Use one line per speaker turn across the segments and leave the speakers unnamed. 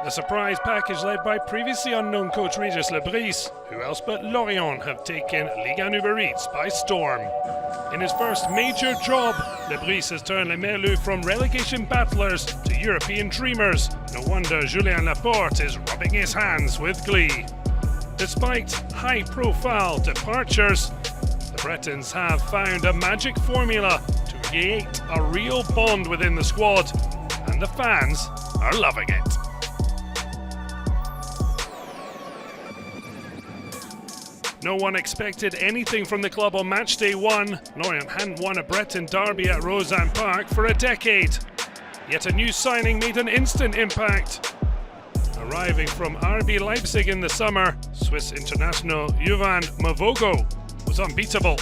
A surprise package led by previously unknown coach Régis Le Fee, who else but Lorient have taken Ligue 1-R15 by storm. In his first major job, Le Fee has turned Les Merlus from relegation battlers to European dreamers. No wonder Julien Laporte is rubbing his hands with glee. Despite high-profile departures, the Bretons have found a magic formula to create a real bond within the squad, and the fans are loving it. No one expected anything from the club on match day one. Lorient hadn't won a Breton derby at Rosanne Park for a decade. Yet a new signing made an instant impact. Arriving from RB Leipzig in the summer, Swiss international Jovan Moffi was unbeatable.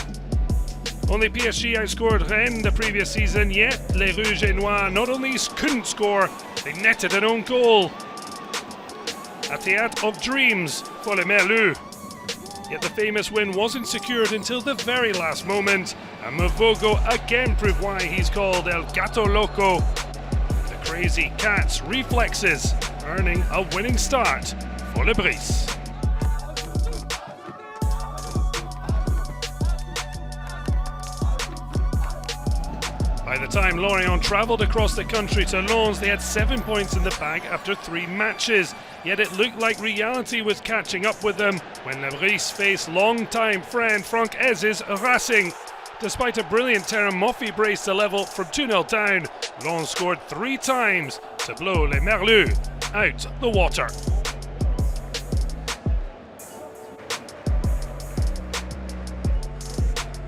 Only PSG outscored Rennes the previous season, yet Les Rouges et Noirs not only couldn't score, they netted an own goal. A théâtre of dreams for Les Merlus. Yet the famous win wasn't secured until the very last moment, and Moffi again proved why he's called El Gato Loco. The crazy cat's reflexes earning a winning start for Le Fee. By the time Lorient travelled across the country to Lens, they had 7 points in the bag after 3 matches. Yet it looked like reality was catching up with them when Le Fee faced long-time friend Franck Hez's Racing. Despite a brilliant term, Moffi braced the level from 2-0 down. Lens scored 3 times to blow Les Merlus out the water.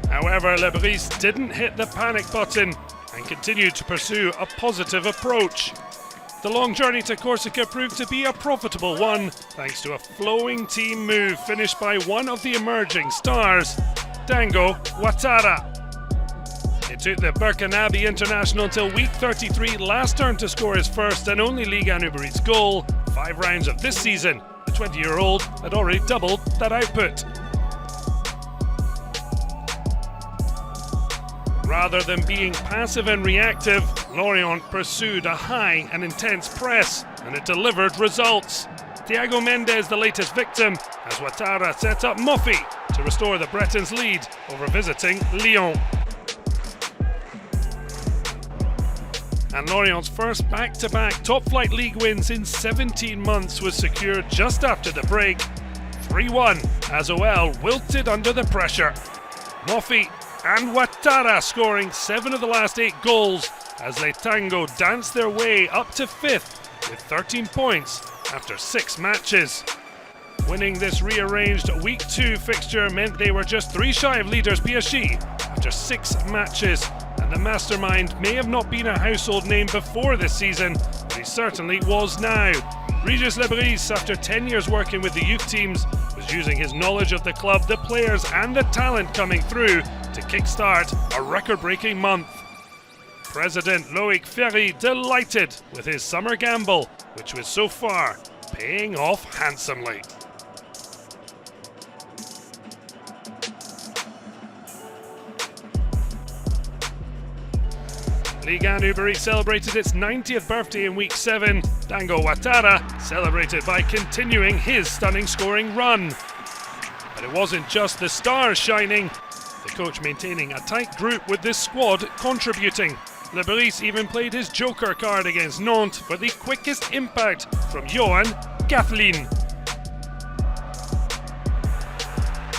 However, Le Fee didn't hit the panic button and continued to pursue a positive approach. The long journey to Corsica proved to be a profitable one, thanks to a flowing team move finished by one of the emerging stars, Dango Ouattara. It took the Burkinabe international until week 33 last turn to score his first and only Ligue 1-R15 goal. 5 rounds of this season, the 20-year-old had already doubled that output. Rather than being passive and reactive, Lorient pursued a high and intense press, and it delivered results. Thiago Mendes, the latest victim, as Ouattara set up Moffi to restore the Bretons' lead over visiting Lyon. And Lorient's first back-to-back top-flight league wins in 17 months was secured just after the break. 3-1 as OL wilted under the pressure. Moffi and Ouattara scoring 7 of the last 8 goals as Les Tango danced their way up to 5th with 13 points after 6 matches. Winning this rearranged Week 2 fixture meant they were just 3 shy of leaders PSG after 6 matches, and the mastermind may have not been a household name before this season, but he certainly was now. Régis Le Fee, after 10 years working with the youth teams, was using his knowledge of the club, the players and the talent coming through to kickstart a record-breaking month. President Loïc Ferry delighted with his summer gamble, which was so far paying off handsomely. Ligue 1-R15 celebrated its 90th birthday in Week 7. Dango Ouattara celebrated by continuing his stunning scoring run. But it wasn't just the stars shining, the coach maintaining a tight group with this squad contributing. Le Fee even played his joker card against Nantes for the quickest impact from Johan Kathleen.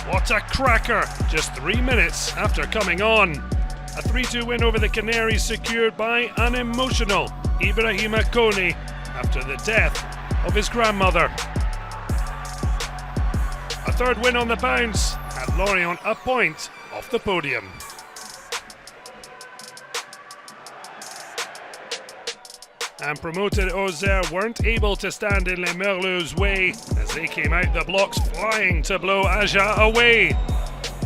What a cracker, just 3 minutes after coming on. A 3-2 win over the Canaries secured by an emotional Ibrahima Kone after the death of his grandmother. A 3rd win on the bounce had Lorient a point off the podium. And promoted Auxerre weren't able to stand in Les Merlus' way as they came out the blocks flying to blow Aja away.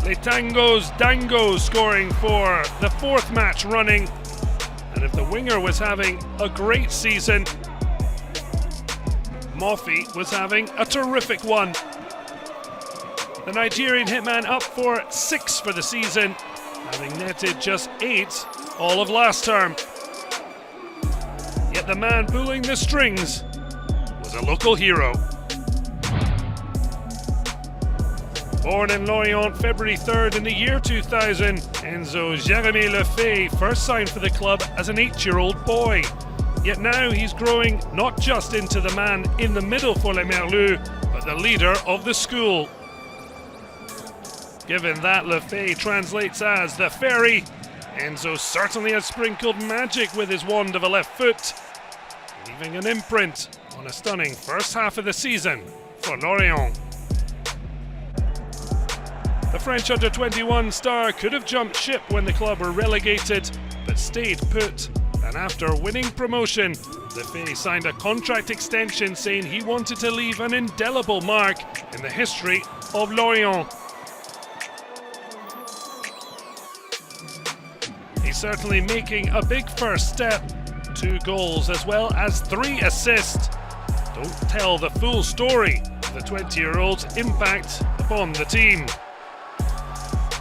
Les Tangos Dango scoring for the 4th match running. And if the winger was having a great season, Moffi was having a terrific one. The Nigerian hitman up for 6 for the season, having netted just 8 all of last term. Yet the man pulling the strings was was a local hero. Born in Lorient February 3rd in the year 2000, Enzo Le Fee first signed for the club as an 8-year-old boy. Yet now he's growing not just into the man in the middle for Les Merlus, but the leader of the school. Given that Le Fee translates as the fairy, Enzo certainly has sprinkled magic with his wand of a left foot, leaving an imprint on a stunning first half of the season for Lorient. The French under-21 star could have jumped ship when the club were relegated, but stayed put, and after winning promotion, Le Fee signed a contract extension saying he wanted to leave an indelible mark in the history of Lorient. He's certainly making a big first step. 2 goals as well as 3 assists don't tell the full story of the 20-year-old's impact upon the team.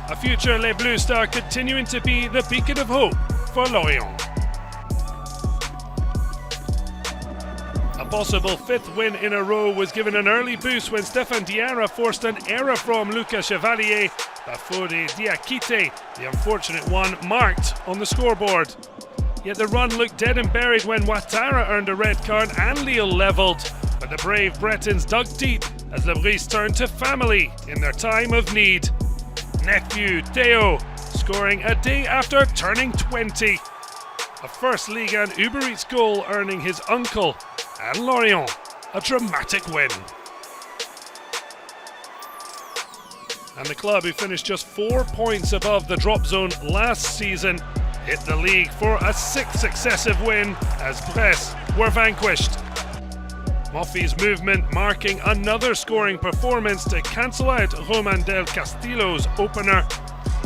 A future Les Bleus star continuing to be the beacon of hope for Lorient. A possible 5th win in a row was given an early boost when Stéphane Diarra forced an error from Lucas Chevalier. Bafode Diakite, the unfortunate one, marked on the scoreboard. Yet the run looked dead and buried when Ouattara earned a red card and Lille levelled. But the brave Bretons dug deep as Le Bris turned to family in their time of need. Nephew Theo scoring a day after turning 20. A first Ligue and Uber Eats goal earning his uncle and Lorient a dramatic win. And the club, who finished just 4 points above the drop zone last season, hit the league for a 6th successive win as Brest were vanquished. Moffi's movement marking another scoring performance to cancel out Roman del Castillo's opener.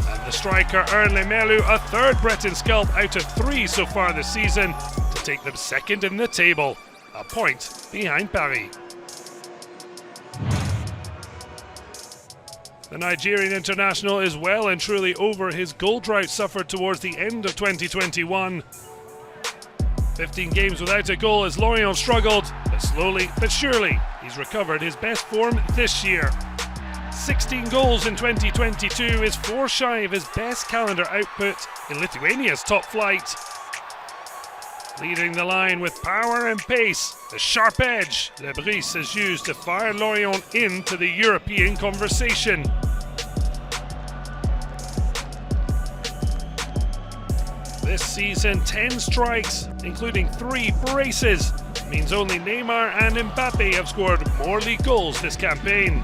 And the striker earned Les Merlus a 3rd Breton scalp out of 3 so far this season to take them 2nd in the table, a point behind Paris. The Nigerian international is well and truly over his goal drought suffered towards the end of 2021. 15 games without a goal as Lorient struggled, but slowly but surely he's recovered his best form this year. 16 goals in 2022 is 4 shy of his best calendar output in Lithuania's top flight. Leading the line with power and pace, the sharp edge Le Bris has used to fire Lorient into the European conversation. This season, 10 strikes, including 3 braces, means only Neymar and Mbappe have scored more league goals this campaign.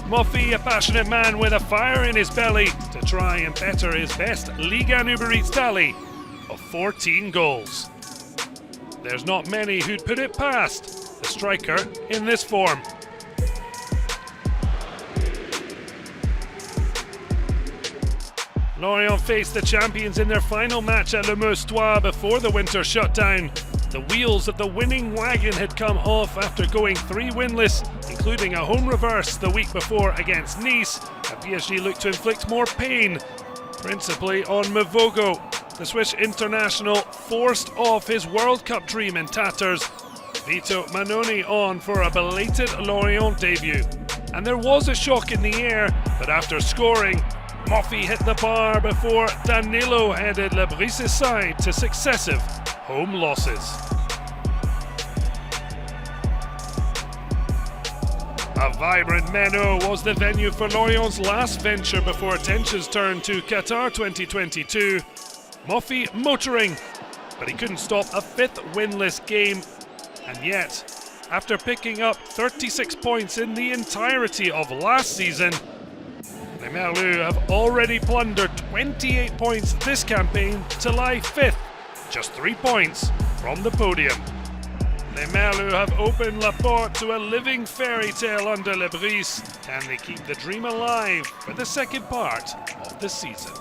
Moffi, a passionate man with a fire in his belly to try and better his best Ligue and Uber Eats tally of 14 goals. There's not many who'd put it past the striker in this form. Lorient faced the champions in their final match at Le Moustoir before the winter shutdown. The wheels of the winning wagon had come off after going 3 winless, including a home reverse the week before against Nice. And PSG looked to inflict more pain, principally on Mvogo. The Swiss international forced off his World Cup dream in tatters. Vito Manoni on for a belated Lorient debut. And there was a shock in the air, but after scoring, Moffi hit the bar before Danilo headed Le Bris' side to successive home losses. A vibrant Meno was the venue for Lorient's last venture before attentions turned to Qatar 2022. Moffi motoring, but he couldn't stop a 5th winless game. And yet, after picking up 36 points in the entirety of last season, Les Merlus have already plundered 28 points this campaign to lie 5th, just 3 points from the podium. Les Merlus have opened la porte to a living fairy tale under Le Bris. Can they keep the dream alive for the second part of the season?